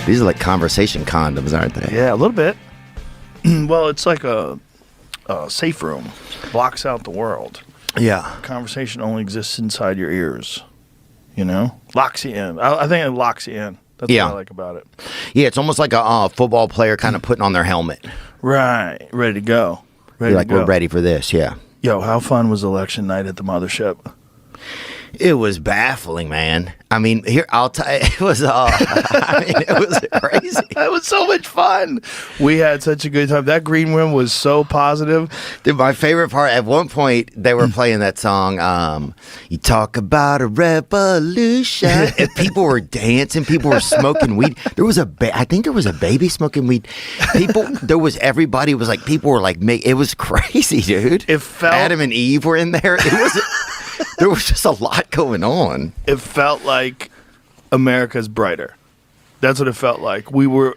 These are like conversation condoms, aren't they? Yeah, a little bit. Well, it's like a safe room. Blocks out the world. Yeah. Conversation only exists inside your ears. You know? Locks you in. I think it locks you in. That's what I like about it. Yeah, it's almost like a football player kind of putting on their helmet. Right. Ready to go. You're like, we're ready for this, yeah. Yo, how fun was election night at the mothership? It was baffling, man. I mean, here I'll tell you, it was. It was crazy. It was so much fun. We had such a good time. That green room was so positive. Dude, my favorite part. At one point, they were playing that song. You talk about a revolution, and people were dancing. People were smoking weed. There was I think there was a baby smoking weed. There was everybody. Was like people were like, it was crazy, dude. It felt Adam and Eve were in there. It was. There was just a lot going on. It felt like America's brighter. That's what it felt like. We were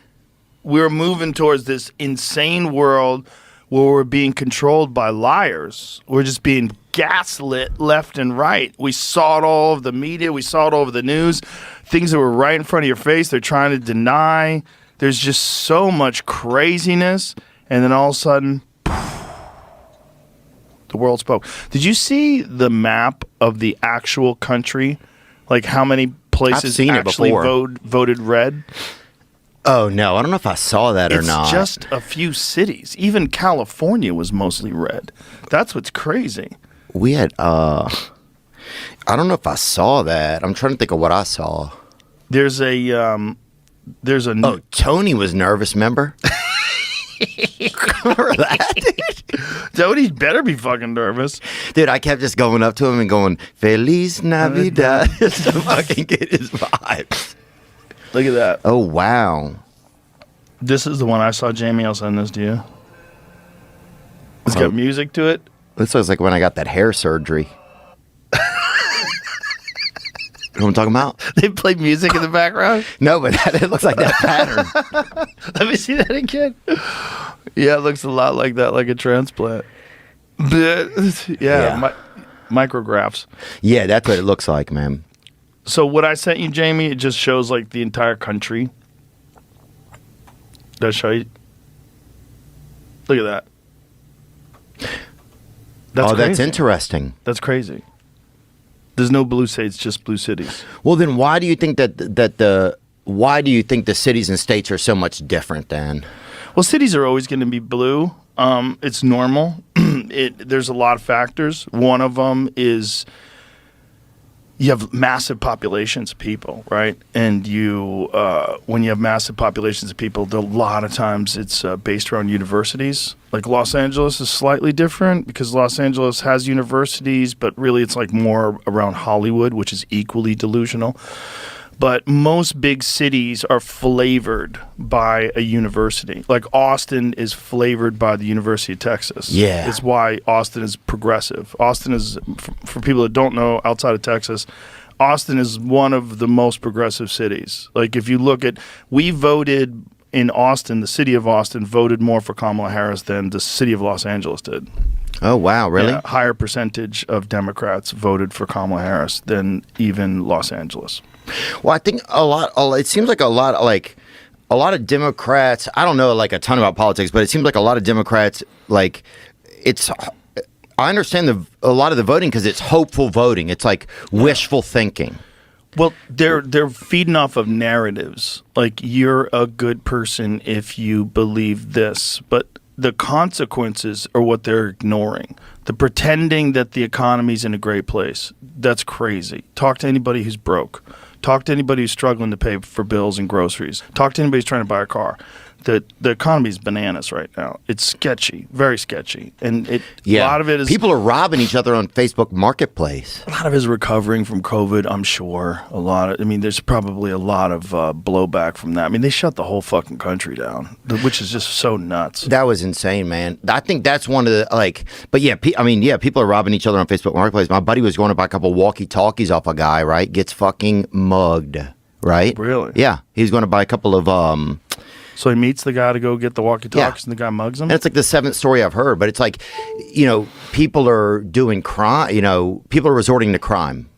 moving towards this insane world where we're being controlled by liars. We're just being gaslit left and right. We saw it all over the media. We saw it all over the news. Things that were right in front of your face, they're trying to deny. There's just so much craziness. And then all of a sudden, the world spoke. Did you see the map of the actual country? Like how many places actually voted red? Oh, no. I don't know if I saw that or not. It's just a few cities. Even California was mostly red. That's what's crazy. We had, I don't know if I saw that. I'm trying to think of what I saw. There's a... Oh, Tony was nervous, remember? Remember that, dude? Tony better be fucking nervous. Dude, I kept just going up to him and going, Feliz Navidad, just to fucking get his vibes. Look at that. Oh, wow. This is the one I saw. Jamie, I'll send this to you. It's got music to it. This was like when I got that hair surgery. You know what I'm talking about? They play music in the background? No, but it looks like that pattern. Let me see that again. Yeah, it looks a lot like that, like a transplant. Yeah. Micrographs. Yeah, that's what it looks like, man. So what I sent you, Jamie, it just shows like the entire country. Does show you? Look at that. That's crazy. That's interesting. That's crazy. There's no blue states, just blue cities. Well, then why do you think why do you think the cities and states are so much different then? Well, cities are always going to be blue. It's normal. There's a lot of factors. One of them is you have massive populations of people, right? And when you have massive populations of people, a lot of times it's based around universities. Like Los Angeles is slightly different because Los Angeles has universities, but really it's like more around Hollywood, which is equally delusional. But most big cities are flavored by a university. Like Austin is flavored by the University of Texas. Yeah. It's why Austin is progressive. Austin is, for people that don't know outside of Texas, Austin is one of the most progressive cities. Like if you look at, we voted in Austin, the city of Austin voted more for Kamala Harris than the city of Los Angeles did. Oh, wow, really? Yeah, higher percentage of Democrats voted for Kamala Harris than even Los Angeles. Well, I think it seems like a lot of Democrats, I don't know like a ton about politics, but it seems like a lot of Democrats, like I understand a lot of the voting because it's hopeful voting. It's like wishful thinking. Well, they're feeding off of narratives. Like you're a good person if you believe this, but the consequences are what they're ignoring. The pretending that the economy's in a great place, that's crazy. Talk to anybody who's broke. Talk to anybody who's struggling to pay for bills and groceries. Talk to anybody who's trying to buy a car. The economy is bananas right now. It's sketchy, very sketchy, and a lot of it is people are robbing each other on Facebook Marketplace. A lot of it is recovering from COVID, I'm sure. There's probably a lot of blowback from that. I mean, they shut the whole fucking country down, which is just so nuts. That was insane, man. I think that's one of the but yeah, people are robbing each other on Facebook Marketplace. My buddy was going to buy a couple walkie-talkies off a guy, right? Gets fucking mugged, right? Really? Yeah, he's going to buy a couple of So he meets the guy to go get the walkie-talkies, and the guy mugs him? And it's like the seventh story I've heard, but it's like, people are doing crime, people are resorting to crime.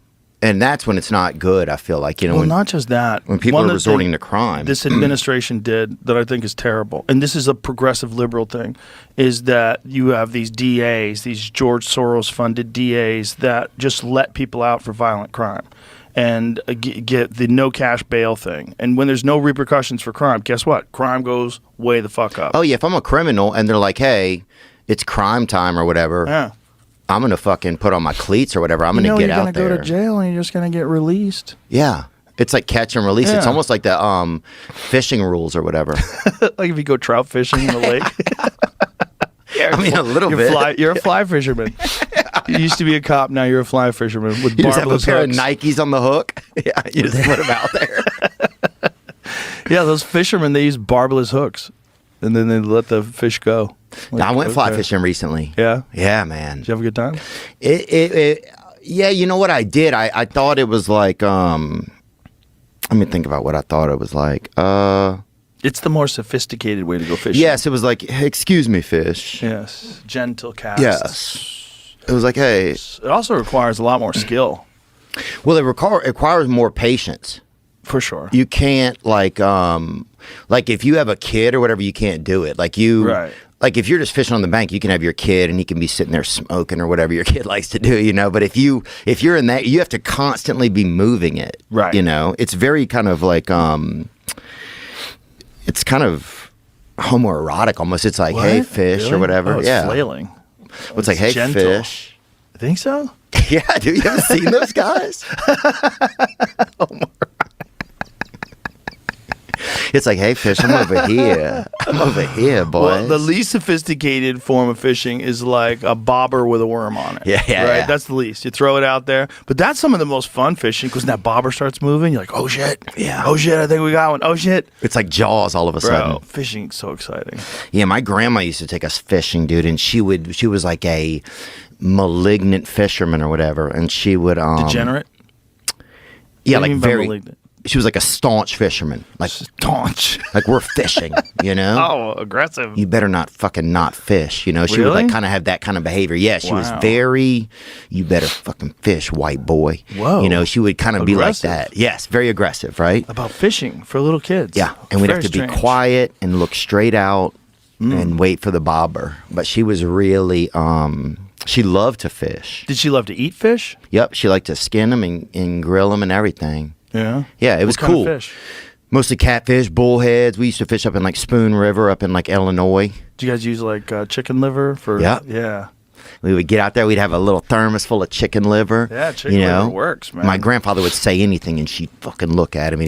And that's when it's not good, I feel like. Well, not just that. when people One are of the resorting thing to crime. This administration did that I think is terrible, and this is a progressive liberal thing, is that you have these DAs, these George Soros-funded DAs that just let people out for violent crime and get the no cash bail thing. And when there's no repercussions for crime, guess what? Crime goes way the fuck up. Oh, yeah, if I'm a criminal and they're like, hey, it's crime time or whatever, Yeah. I'm going to fucking put on my cleats or whatever. I'm going to get out there. You're going to go to jail and you're just going to get released. Yeah. It's like catch and release. Yeah. It's almost like the fishing rules or whatever. Like if you go trout fishing in the lake. Yeah, I mean, a little bit. You're a fly fisherman. You used to be a cop, now you're a fly fisherman with You just have a barbless pair hooks. of Nikes on the hook. Yeah, you just put them out there. Yeah, those fishermen, they use barbless hooks, and then they let the fish go. Like, I went fly okay. fishing recently. Yeah? Yeah, man. Did you have a good time? Yeah, you know what I did? I thought it was like, let me think about what I thought it was like. It's the more sophisticated way to go fishing. Yes, it was like, hey, excuse me, fish. Yes. Gentle casts. Yes. It was like, hey. It also requires a lot more skill. Well, it requires more patience. For sure. You can't like if you have a kid or whatever, you can't do it. Right. Like if you're just fishing on the bank, you can have your kid and he can be sitting there smoking or whatever your kid likes to do, you know. But if you're in that, you have to constantly be moving it. Right. You know, it's very kind of like it's kind of homoerotic almost. It's like, What? hey, fish Really? or whatever. Oh, it's yeah. flailing. It's like, hey, gentle. fish. I think so? Yeah, dude, you haven't seen those guys? It's like, hey, fish, I'm over here. I'm over here, boys. Well, the least sophisticated form of fishing is like a bobber with a worm on it. Yeah, right. yeah. That's the least. You throw it out there, but that's some of the most fun fishing because when that bobber starts moving, you're like, oh shit, Yeah. oh shit, I think we got one. Oh shit, It's like Jaws all of a sudden. bro, fishing's so exciting. Yeah, my grandma used to take us fishing, dude, and she was like a malignant fisherman or whatever, and she would Degenerate. Yeah, What do you like mean by very. malignant? She was like a staunch fisherman. Like Staunch. like we're fishing, you know. Oh, aggressive. You better not fucking not fish, you know. She would Really? like kind of have that kind of behavior. Yeah, she was Wow. very. You better fucking fish, white boy. Whoa. You know, she would kind of be like Aggressive. that. Yes, very aggressive, right? About fishing for little kids. Yeah, and we'd have Very to be strange. quiet and look straight out and wait for the bobber. But she was really, she loved to fish. Did she love to eat fish? Yep, she liked to skin them and grill them and everything. Yeah. Yeah, it was What kind cool. of fish? Mostly catfish, bullheads. We used to fish up in like Spoon River up in like Illinois. Do you guys use like chicken liver for? Yeah. Yeah. We would get out there. We'd have a little thermos full of chicken liver. Yeah, chicken you know? liver works, man. My grandfather would say anything, and she'd fucking look at him, and